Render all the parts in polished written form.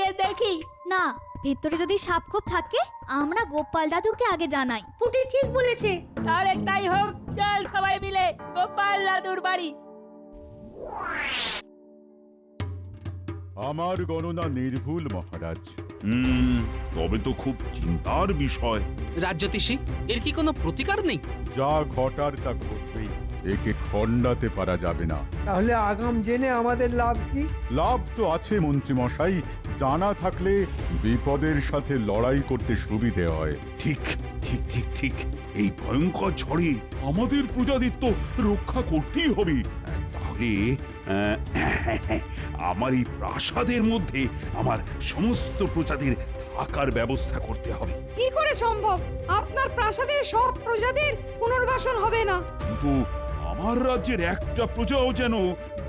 গিয়ে দেখি? না, ভেতরে যদি সাপ খোপ থাকে আমরা গোপাল দাদুকে আগে জানাই। পুটি ঠিক বলেছে। তাহলে তাই হোক, চল সবাই মিলে গোপাল দাদুর বাড়ি। আমার গণনা নির্ভুল মহারাজ। তবে তো খুব চিন্তার বিষয়। রাজ্যতীষী, এর কি কোনো প্রতিকার নেই? যা ঘটার তা ঘটবেই, একে খণ্ডাতে পারা যাবে না। তাহলে আগাম জেনে আমাদের লাভ কি? লাভ তো আছে মন্ত্রী মশাই, জানা থাকলে বিপদের সাথে লড়াই করতে সুবিধে হয়। ঠিক ঠিক ঠিক ঠিক, এই ভয়ঙ্কর ঝড়ে আমাদের প্রজাদের তো রক্ষা করতেই হবে। তাহলে আমার এই প্রাসাদের মধ্যে আমার সমস্ত প্রজাদের থাকার ব্যবস্থা করতে হবে। কি করে সম্ভব? আপনার প্রাসাদের সব প্রজাদের পুনর্বাসন হবে না। কিন্তু আমার রাজ্যের একটা প্রজাও যেন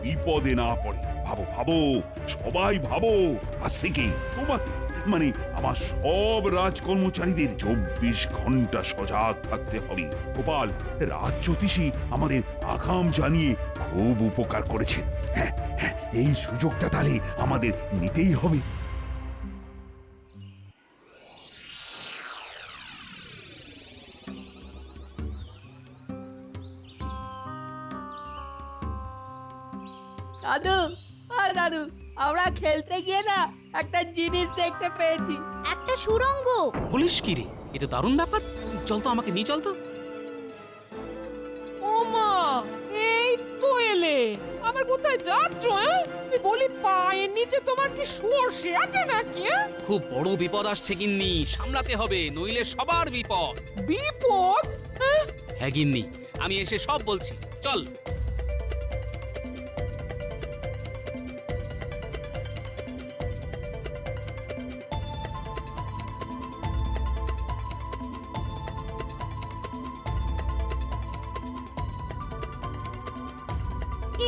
বিপদে না পড়ে। ভাবো ভাবো, সবাই ভাবো। আজ থেকে তোমাদের মানে আমার সব রাজকর্মচারীদের 24 ঘন্টা সজাগ থাকতে হবে। গোপাল, রাজ্যতীষী আমাদের আগাম জানিয়ে খুব উপকার করেছেন। হ্যাঁ হ্যাঁ, এই সুযোগটা তাহলে আমাদের নিতেই হবে। দাদু, আর দাদু, আমরা খেলতে গিয়ে না একটা জিনিস দেখতে পেয়েছি। একটা সুড়ঙ্গ। পুলিশ কি রে, এ তো দারুণ ব্যাপার। চল তো, আমাকে নিয়ে চল তো। ও মা, এই তো এলে। আবার কোথায় যাচ্ছ? আমি বলি, পায়ের নিচে তোমার কি সর্ষে আছে নাকি? খুব বড় বিপদ আসছে গিন্নি, সামলাতে হবে, নইলে সবার বিপদ। বিপদ? হ্যাঁ গিন্নি, আমি এসে সব বলছি, চল।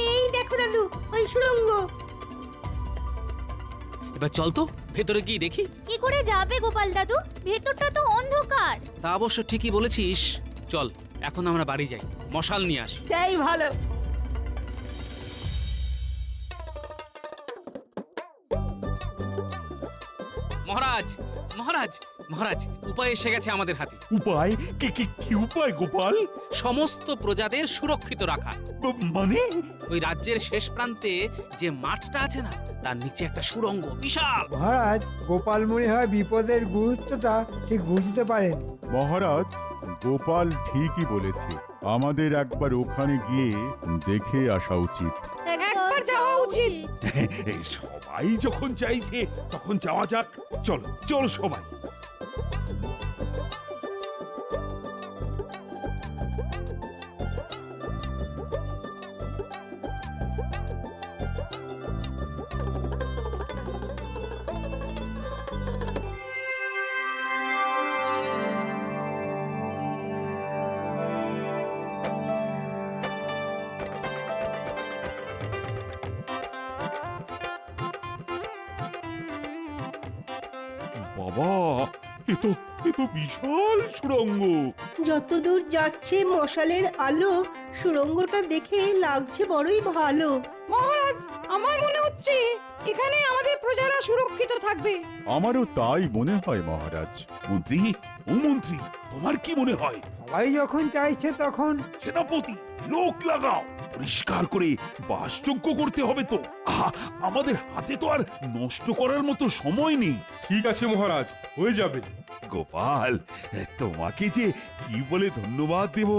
এই দেখো দাদু, ওই সুড়ঙ্গ। এবার চল তো, ভেতরে গিয়ে দেখি। কি করে যাবে গোপাল দাদু? ভেতরটা তো অন্ধকার। তা অবশ্য ঠিকই বলেছিস। চল, এখন আমরা বাড়ি যাই, মশাল নিয়ে আসি। সেই ভালো। মহারাজ, মহারাজ, মহারাজ, উপায় এসে গেছে আমাদের হাতে। উপায়? কি কি কি উপায় গোপাল? সমস্ত প্রজাদের সুরক্ষিত রাখা। মানে? ওই রাজ্যের শেষ প্রান্তে যে মাঠটা আছে না, তার নিচে একটা সুড়ঙ্গ, বিশাল। মহারাজ, গোপাল মনে হয় বিপদের গুরুত্বটা ঠিক বুঝতে পারেন। মহারাজ, গোপাল ঠিকই বলেছে, আমাদের একবার ওখানে গিয়ে দেখে আসা উচিত। একবার যাওয়া উচিত। এই সবাই যখন চাইছে তখন যাওয়া যাক। চলো চলো সবাই। বাবা, এ তো বিশাল সুড়ঙ্গ। যতদূর যাচ্ছে মশালের আলো, সুড়ঙ্গটা দেখে লাগছে বড়ই ভালো। মহারাজ, আমার মনে হচ্ছে এখানে আমাদের প্রজারা সুরক্ষিত থাকবে। আমারও তাই মনে হয় মহারাজ। মন্ত্রী, ও মন্ত্রী, তোমার কি মনে হয়? সবাই যখন চাইছে তখন সেনাপতি, লোক লাগাও, পরিষ্কার করে বাসযোগ্য করতে হবে তো। আহা, আমাদের হাতে তো আর নষ্ট করার মতো সময় নেই। ঠিক আছে মহারাজ, হয়ে যাবে। গোপাল, তোমাকে যে কি বলে ধন্যবাদ দেব,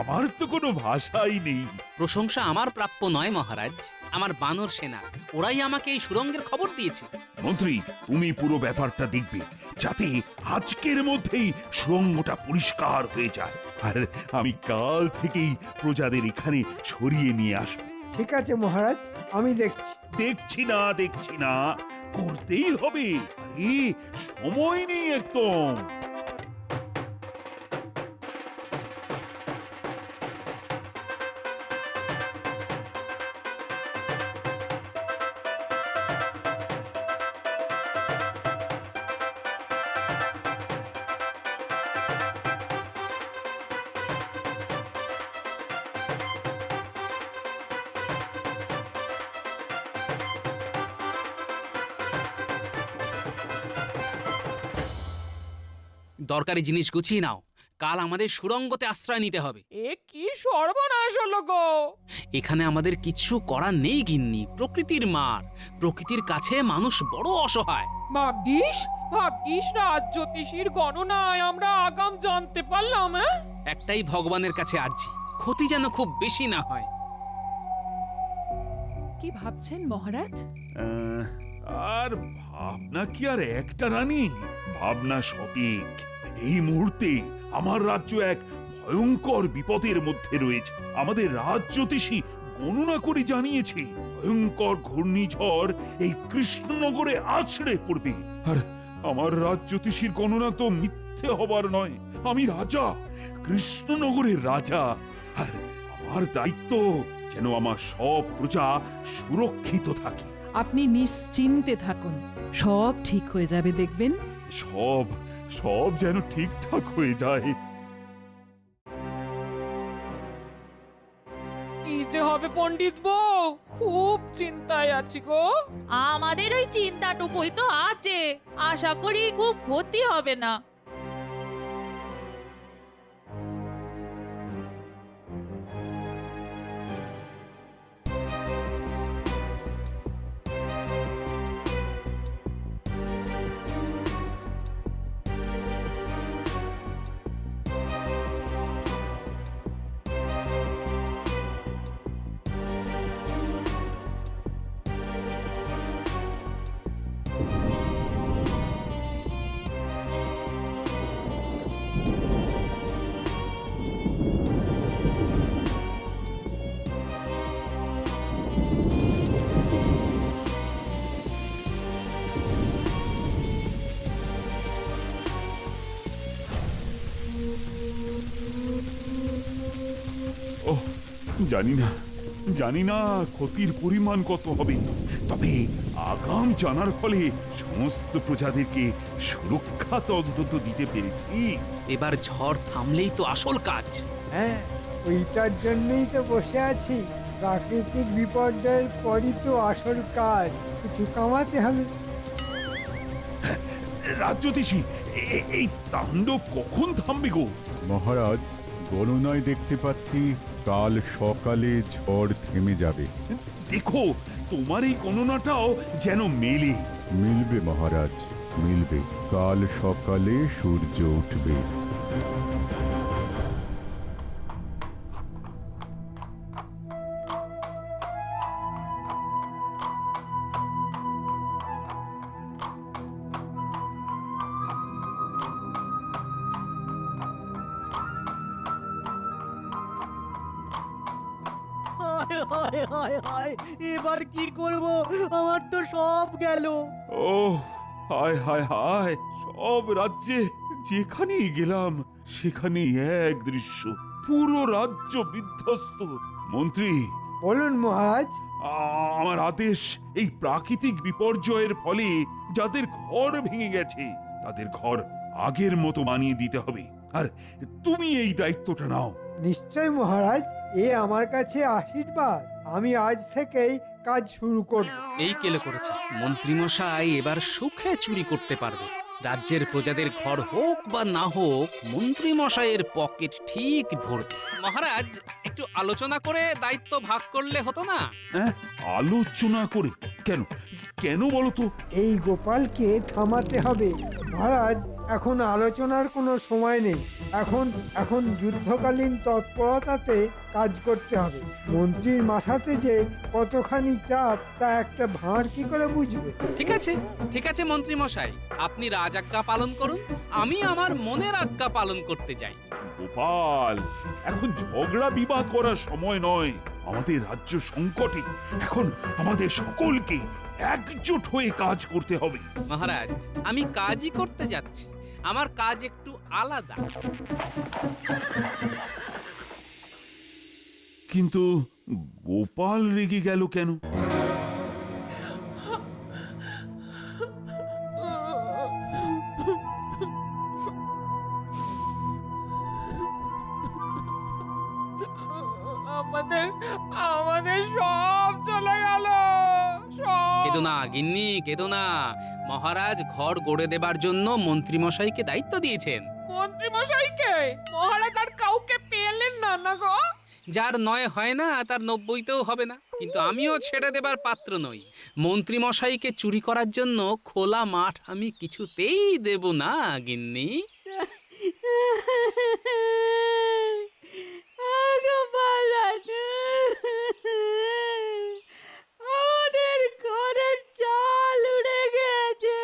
আমার তো কোনো ভাষাই নেই। প্রশংসা আমার প্রাপ্য নয় মহারাজ, আমার বানর সেনা, ওরাই আমাকে এই সুড়ঙ্গের খবর দিয়েছে। মন্ত্রী, তুমি পুরো ব্যাপারটা দেখবে, যাতে আজকের মধ্যেই সুড়ঙ্গটা পরিষ্কার হয়ে যায়। আর আমি কাল থেকেই প্রজাদের এখানে সরিয়ে নিয়ে আসবো। ঠিক আছে মহারাজ, আমি দেখছি। দেখছি না, করতেই হবে। আরে সময় নেই একদম। দরকারি জিনিস গুছিয়ে নাও, কাল আমাদের সুড়ঙ্গতে আশ্রয় নিতে হবে। এ কি সর্বনাশ হলো গো! এখানে আমাদের কিছু করার নেই গিন্নি, প্রকৃতির মার। প্রকৃতির কাছে মানুষ বড় অসহায়। ভাগ্যিস ভাগ্যিস রাজ জ্যোতিষীর গণনায় আমরা আগাম জানতে পারলাম। একটাই ভগবানের কাছে আর্জি, ক্ষতি যেন খুব বেশি না হয়। কি ভাবছেন মহারাজ? আর ভাবনা কি আর একটা রানী? ভাবনা সঠিক। এই মুহূর্তে আমার রাজ্য এক ভয়ঙ্কর বিপদের মধ্যে রয়েছে। আমাদের রাজ জ্যোতিষী গণনা করে জানিয়েছে ভয়ঙ্কর ঘূর্ণিঝড় এই কৃষ্ণনগরে আছড়ে পড়বে। আর আমার রাজ জ্যোতিষীর গণনা তো মিথ্যে হবার নয়। আমি রাজা, কৃষ্ণনগরের রাজা, আর আমার দায়িত্ব যেন আমার সব প্রজা সুরক্ষিত থাকে। আপনি নিশ্চিন্তে থাকুন, সব ঠিক হয়ে যাবে দেখবেন। সব সব যেন ঠিকঠাক হয়ে যায়। কি যে হবে পণ্ডিত বউ, খুব চিন্তায় আছি গো। আমাদের ওই চিন্তাটুকুই তো আছে, আশা করি খুব ক্ষতি হবে না। ওহ, জানি না ক্ষতির পরিমাণ কত হবে, তবে আগাম জানার ফলে সমস্ত প্রজাদেরকে সুরক্ষা তো অন্তত দিতে পেরেছি। এবার ঝড় থামলেই তো আসল কাজ। হ্যাঁ, ওইটার জন্যই তো বসে আছি। প্রাকৃতিক বিপর্যয়ের পরই তো আসল কাজ, কিছু কামাতে হবে। রাজ্যতীশী, এই তাণ্ডব কখন থামবে গো? মহারাজ, গণনায় দেখতে পাচ্ছি কাল সকালে ঝড় থেমে যাবে। দেখো, তোমার এই গণনাটাও যেন মেলে। মিলবে মহারাজ, মিলবে। কাল সকালে সূর্য উঠবে। হায় হায় হায় হায়, এবার কি করব? আমার তো সব গেল। ও হায় হায় হায়, সব রাজ্যে যেখানেই গেলাম সেখানেই এক দৃশ্য, পুরো রাজ্য বিধ্বস্ত। মন্ত্রী, বলুন মহারাজ। আমার আদেশ, এই প্রাকৃতিক বিপর্যয়ের ফলে যাদের ঘর ভেঙে গেছে তাদের ঘর আগের মতো বানিয়ে দিতে হবে। আর তুমি এই দায়িত্বটা নাও। নিশ্চয় মহারাজ, এ আমার কাছে আশীর্বাদ। আমি আজ থেকেই কাজ শুরু করব। এই কেলে করেছে মন্ত্রীমশাই, এবার সুখে চুরি করতে পারবে। রাজ্যের প্রজাদের ঘর হোক বা না হোক, মন্ত্রীমশাইয়ের পকেট ঠিক ভরবে। মহারাজ, একটু আলোচনা করে দায়িত্ব ভাগ করলে হতো না? হ্যাঁ, আলোচনা করে? কেন কেন বলো তো? এই গোপালকে থামাতে হবে মহারাজ। এখন আলোচনার কোনো সময় নেই। এখন যুদ্ধকালীন তৎপরতাতে কাজ করতে হবে। মন্ত্রীর মাথাতে যে কতখানি চাপ তা একটা ভাঁড় কি করে বুঝবে? ঠিক আছে মন্ত্রীমশাই, আপনি রাজ আজ্ঞা পালন করুন, আমি আমার মনের আজ্ঞা পালন করতে যাই। গোপাল, এখন ঝগড়া বিবাদ করার সময় নয়। আমাদের রাজ্য সংকটে, এখন আমাদের সকলকে একজোট হয়ে কাজ করতে হবে। মহারাজ, আমি কাজই করতে যাচ্ছি, আমার কাজ একটু আলাদা। কিন্তু গোপাল রেগে গেল কেন? আমাদের সব চলে গেল, সব। কেদো না গিন্নি, কেদো না। মহারাজ ঘর গড়ে দেবার জন্য মন্ত্রীমশাইকে দায়িত্ব দিয়েছেন। মন্ত্রী মশাইকে মহারাজ আর কাউকে পেলেন না না গো। যার 9 হয় না তার 90তেও হবে না, কিন্তু আমিও ছেড়ে দেবার পাত্র নই। মন্ত্রী মশাইকে চুরি করার জন্য খোলা মাঠ আমি কিছুতেই দেব না গিন্নি। গোপাল দাদু, আমাদের ঘরের চাল উড়ে গেছে।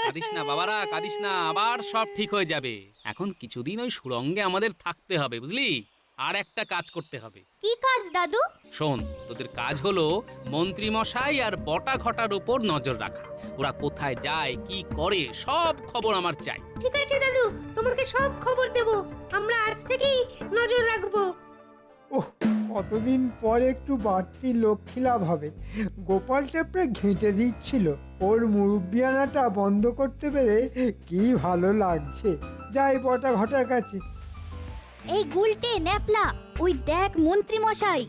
কাঁদিস না বাবারা, কাঁদিস না, আবার সব ঠিক হয়ে যাবে। এখন কিছুদিন ওই সুড়ঙ্গে আমাদের থাকতে হবে, বুঝলি? আর একটা কাজ করতে হবে। কি কাজ দাদু? শোন, তোদের কাজ হলো মন্ত্রী মশাই আর বটা ঘটার উপর নজর রাখা। ওরা কোথায় যায়, কি করে, সব খবর আমার চাই। ঠিক আছে দাদু, তোমাকে সব খবর দেব। আমরা আজ থেকেই নজর রাখবো। ওহ, কতদিন পর একটু বাড়তি লক্ষ্মী লাভ হবে। গোপাল টেপড়ে ঘেঁটে দিচ্ছিল, ওর মুরব্বিয়ানাটা বন্ধ করতে পেরে কি ভালো লাগছে। যাই বটা ঘটার কাছে। এই গুলটে ন্যাপলা, ওই দেখ মন্ত্রী মশাই।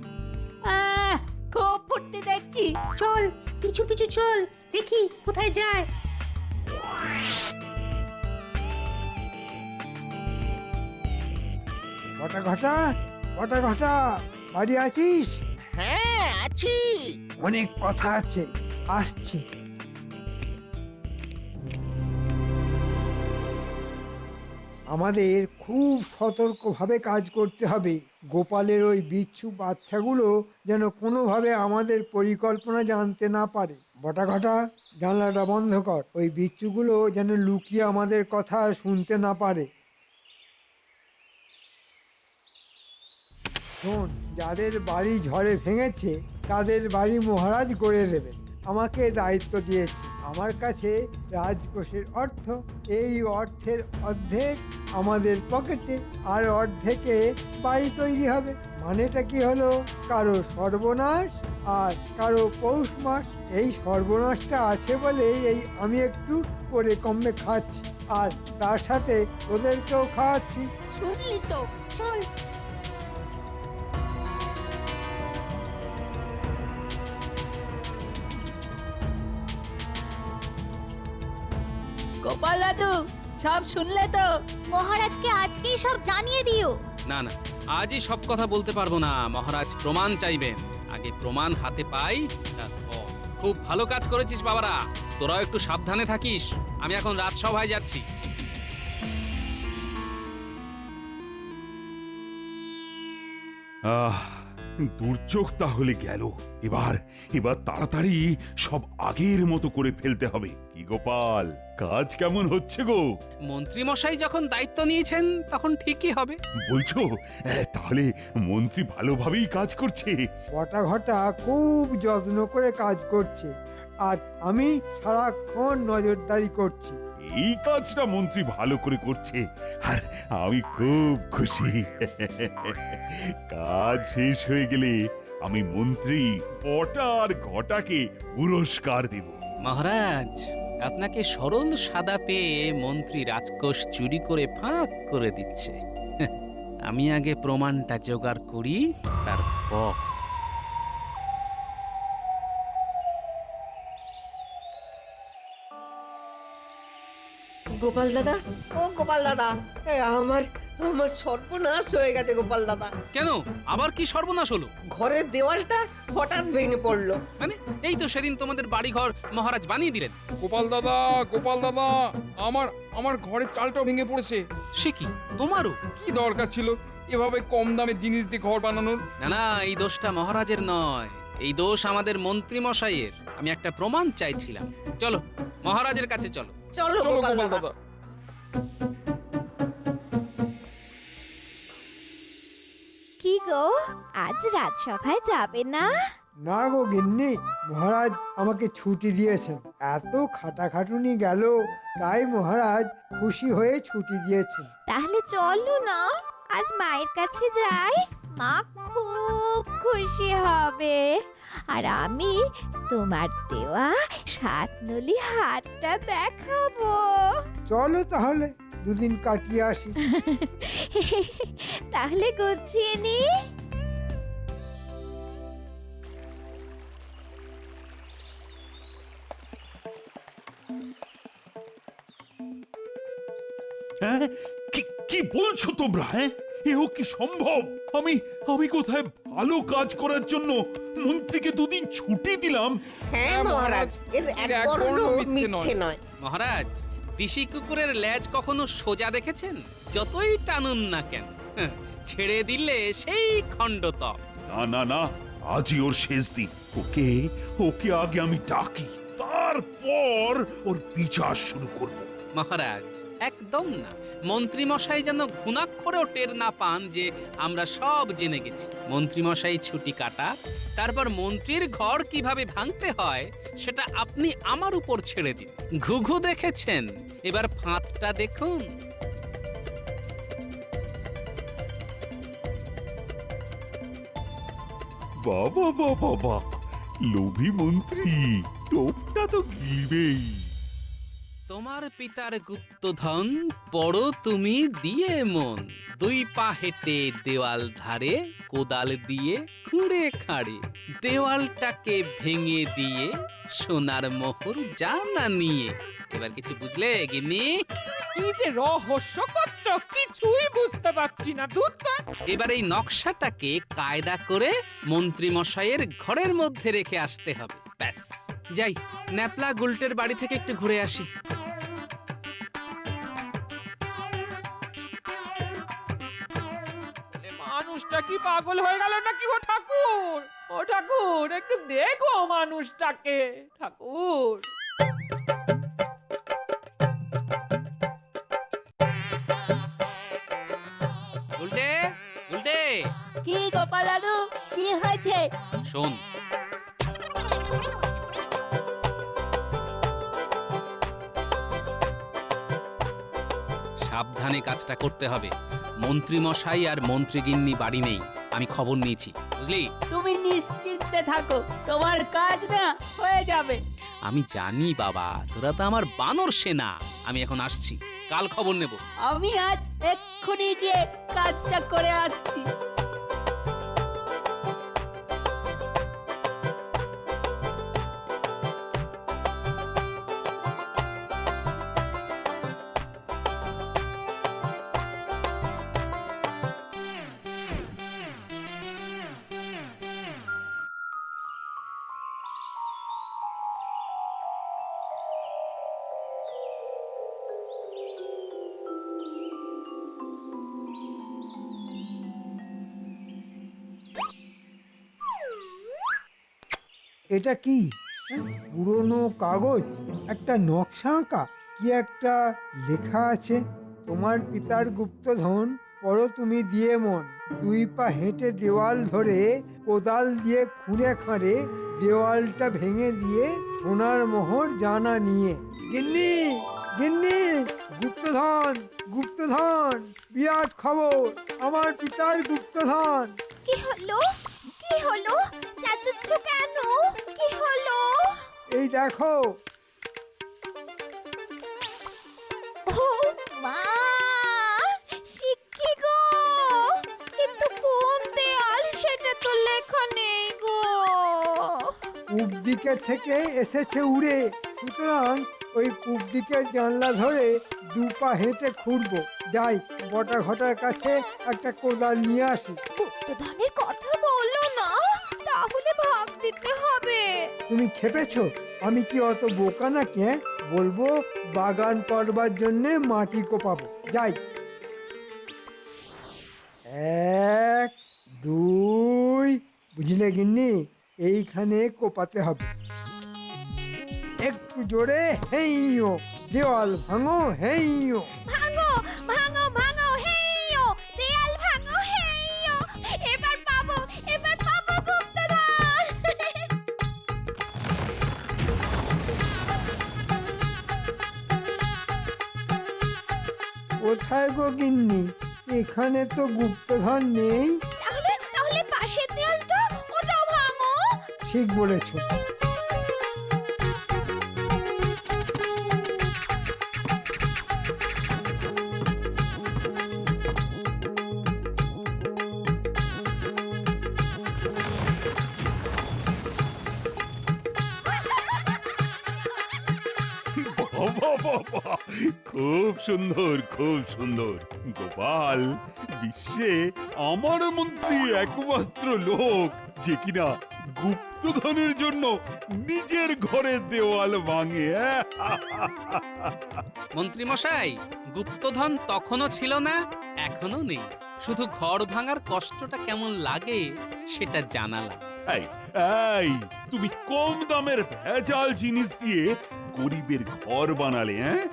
খুব ফুর্তি দেখছি। চল, পিছু পিছু চল, দেখি কোথায় যায়। বটা ঘটা, বটা ঘটা, বাড়ি আছিস? হ্যাঁ আছি। অনেক কথা আছে, আসছি। আমাদের খুব সতর্কভাবে কাজ করতে হবে। গোপালের ওই বিচ্ছু বাচ্চাগুলো যেন কোনোভাবে আমাদের পরিকল্পনা জানতে না পারে। বটা ঘটা, জানলাটা বন্ধ কর। ওই বিচ্ছুগুলো যেন লুকিয়ে আমাদের কথা শুনতে না পারে। শোন, যাদের বাড়ি ঝড়ে ভেঙেছে তাদের বাড়ি মহারাজ গড়ে দেবেন। আমাকে দায়িত্ব দিয়েছে। আমার কাছে রাজকোষের অর্থ, এই অর্থের অর্ধেক আমাদের পকেটে, আর অর্ধেকে বাড়ি তৈরি হবে। মানেটা কি হলো? কারো সর্বনাশ আর কারো পৌষ মাস। এই সর্বনাশটা আছে বলেই এই আমি একটু করে কমে খাচ্ছি, আর তার সাথে ওদেরকেও খাওয়াচ্ছি। শুনলি তো? চল। গোপাল দাদু, সব শুনলে তো? মহারাজকে আজকেই সব জানিয়ে দিও। না না, আজই সব কথা বলতে পারবো না। মহারাজ প্রমাণ চাইবেন। আগে প্রমাণ হাতে পাই, তারপর। খুব ভালো কাজ করেছিস বাবারা, তোরাও একটু সাবধানে থাকিস। আমি এখন রাজসভায় যাচ্ছি। দুর্যোগ তাহলে গেল। এবার এবার তাড়াতাড়ি সব আগের মতো করে ফেলতে হবে। কি গোপাল, কাজ কেমন হচ্ছে গো? মন্ত্রী মশাই যখন দায়িত্ব নিয়েছেন তখন ঠিকই হবে। বলছো তাহলে মন্ত্রী ভালোভাবেই কাজ করছে? বটা ঘটা খুব যত্ন করে কাজ করছে, আর আমি সারাক্ষণ নজরদারি করছি। এই কাজটা মন্ত্রী ভালো করে করছে, আর আমি খুব খুশি। কাজ শেষ হয়ে গেলে আমি মন্ত্রী বটা আর ঘটাকে পুরস্কার দেব। মহারাজ, আপনাকে সরল সাদা পেয়ে মন্ত্রী রাজকোষ চুরি করে ফাঁক করে দিচ্ছে। আমি আগে প্রমাণটা জোগাড় করি, তারপর। গোপাল দাদা, ও গোপাল দাদা, আমার আমার সর্বনাশ হয়ে গেছে গোপাল দাদা। কেন, আবার কি সর্বনাশ হলো? ঘরের দেওয়ালটা হঠাৎ ভেঙে পড়লো। মানে এই তো সেদিন তোমাদের বাড়িঘর মহারাজ বানিয়ে দিলেন। গোপাল দাদা, গোপাল দাদা, আমার আমার ঘরের চালটাও ভেঙে পড়েছে। সে কি, তোমারও? কি দরকার ছিল এভাবে কম দামে জিনিস দিয়ে ঘর বানানোর? না না, এই দোষটা মহারাজের নয়, এই দোষ আমাদের মন্ত্রী মশাইয়ের। আমি একটা প্রমাণ চাইছিলাম। চলো মহারাজের কাছে চলো। চলো চলো গোপাল গোপাল দাদা। দাদা। কি গো, আজ রাজসভায় যাবে না? না গো গিন্নি, মহারাজ আমাকে ছুটি দিয়েছেন। এত খাটাখাটুনি গেল, তাই মহারাজ খুশি হয়ে ছুটি দিয়েছেন। তাহলে চলো না, আজ মায়ের কাছে যাই। মা খুব খুশি হবে, আর আমি তোমার দেওয়া 7 নলি হাতটা দেখাবো। চলো তাহলে দুদিন কাটিয়ে আসি। তাহলে গুছিয়ে নি। হ্যাঁ কি বলছো তোমরা? হ্যাঁ এও কি সম্ভব? আমি আমি কোথায় ভালো কাজ করার জন্য মন্ত্রীকে দুদিন ছুটি দিলাম? হ্যাঁ মহারাজ, এর এক বর্ণ মিথ্যে নয়। মহারাজ, দিশি কুকুরের লেজ কখনো সোজা দেখেছেন? যতই টানুন না কেন, ছেড়ে দিলে সেই খণ্ডতপ। না না না, আজই ওর শেষ দিন। ওকে ওকে আগে আমি ডাকি, তারপর ওর বিচার শুরু করব। মহারাজ, একদম না। মন্ত্রী মশাই যেন ঘুণাক্ষরেও টের না পান যে আমরা সব জেনে গেছি। মন্ত্রী মশাই ছুটি কাটা, তারপর মন্ত্রীর ঘর কিভাবে ভাঙতে হয় সেটা আপনি আমার উপর ছেড়ে দিন। ঘুঘু দেখেছেন, এবার ফাঁদটা দেখুন। বাবা বাবা বাবা, লোভী মন্ত্রী, টোপটা তো গিলবেই। তোমার পিতার গুপ্তধন পড়ো তুমি দিয়ে মন। 2 পা হেঁটে দেওয়াল ধারে, কোদাল দিয়ে খুঁড়ে খাড়ে, দেওয়ালটাকে ভেঙে দিয়ে সোনার মোহর জানা নিয়ে। এবার কিছু বুঝলে গিন্নি? কি যে রহস্য করছো, কিছুই বুঝতে পারছি না। এবার এই নকশাটাকে কায়দা করে মন্ত্রী মশাইয়ের ঘরের মধ্যে রেখে আসতে হবে। ব্যাস, যাই ন্যাপলা গুলটের বাড়ি থেকে একটু ঘুরে আসি। মানুষটা কি পাগল হয়ে গেল নাকি? ও ঠাকুর, ও ঠাকুর, একটু দেখো মানুষটাকে। ঠাকুর, গুলটে, গুলটে, কি গোপাল দাদু, কি হয়েছে? শোন, সাবধানে কাজটা করতে হবে। মন্ত্রী মশাই আর মন্ত্রীগিন্নি বাড়ি নেই, আমি খবর নিয়েছি, বুঝলি? তুমি নিশ্চিন্তে থাকো, তোমার কাজ না হয়ে যাবে। আমি জানি বাবা, তোরা তো আমার বানর সেনা। আমি এখন আসছি, কাল খবর নেব। আমি আজ এক্ষুনি গিয়ে কাজটা করে আসছি। এটা কি? পুরনো কাগজ, একটা নকশা আঁকা, কি একটা লেখা আছে। তোমার পিতার গুপ্তধন পড়ো তুমি দিয়ে মন। 2 পা হেঁটে দেওয়াল ধরে, কোদাল দিয়ে খুঁড়ে খাঁড়ে, দেওয়ালটা ভেঙে দিয়ে সোনার মোহর জানা নিয়ে। গিন্নি, গিন্নি, গুপ্তধন, গুপ্তধন, বিরাট খবর, আমার পিতার গুপ্তধন। কি হলো? কি হলো? চাচাচ্ছ কেন? কি হলো? এই দেখো। ও মা, শিক্ষি গো, কিন্তু কোন দেয়াল সেটা তো লেখা নেই গো। পূব দিকের থেকে এসেছে উড়ে, সুতরাং ওই পূব দিকের জানলা ধরে 2 পা হেঁটে খুঁড়বো। যাই বটা ঘটার কাছে একটা কোদাল নিয়ে আসি। গুপ্তধনের কথা বলো না, তাহলে ভাগ দিতে হবে। তুমি খেপেছো? আমি কি অত বোকা নাকি? বলবো বাগান করবার জন্যে মাটি কোপাবো। যাই, 1 2, বুঝলে গিন্নি? এইখানে কোপাতে হবে। একটু জোরে হেইও, দেওয়াল ভাঙো হেইও। ভাঙো, ভাঙো, ভাঙো, হেইও, দেয়াল ভাঙো, হেইও। এবার পাবো, এবার পাবো গুপ্তধন। কোথায় গো গিন্নি? এখানে তো গুপ্তধন নেই। তাহলে তাহলে পাশের দেয়ালটা, ওটাও ভাঙো। ঠিক বলেছো। বাবা, বাবা, খুব সুন্দর, খুব সুন্দর। গোপাল বিশ্বে আমার মন্ত্রী একমাত্র লোক যে কিনা গুপ্তধনের জন্য নিজের ঘরের দেওয়াল ভাঙে। মন্ত্রী মশাই, গুপ্তধন তখনও ছিল না, এখনো নেই। শুধু ঘর ভাঙার কষ্টটা কেমন লাগে সেটা জানালাম। এই এই তুমি কম দামের ভেজাল জিনিস দিয়ে গরিবের ঘর বানালে, হ্যাঁ?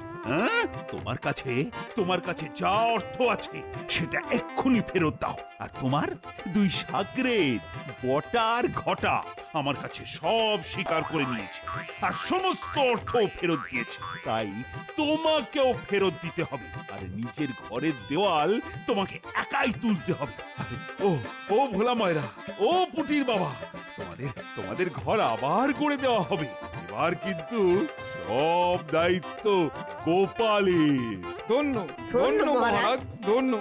তোমার কাছে যা অর্থ আছে সেটা এক্ষুনি ফেরত দাও। আর তোমার দুই সাগরেদ বটা আর ঘটা আমার কাছে সব স্বীকার করে নিয়েছে আর সমস্ত অর্থ ফেরত দিয়েছে। তাই তোমাকেও ফেরত দিতে হবে। আর নিজের ঘরের দেওয়াল তোমাকে একাই তুলতে হবে। আরে, ও ভোলা ময়রা, ও পুটির বাবা, তোমাদের ঘর আবার করে দেওয়া হবে। এবার কিন্তু সব দায়িত্ব গোপালের। ধন্য ধন্য মহারাজ, ধন্য।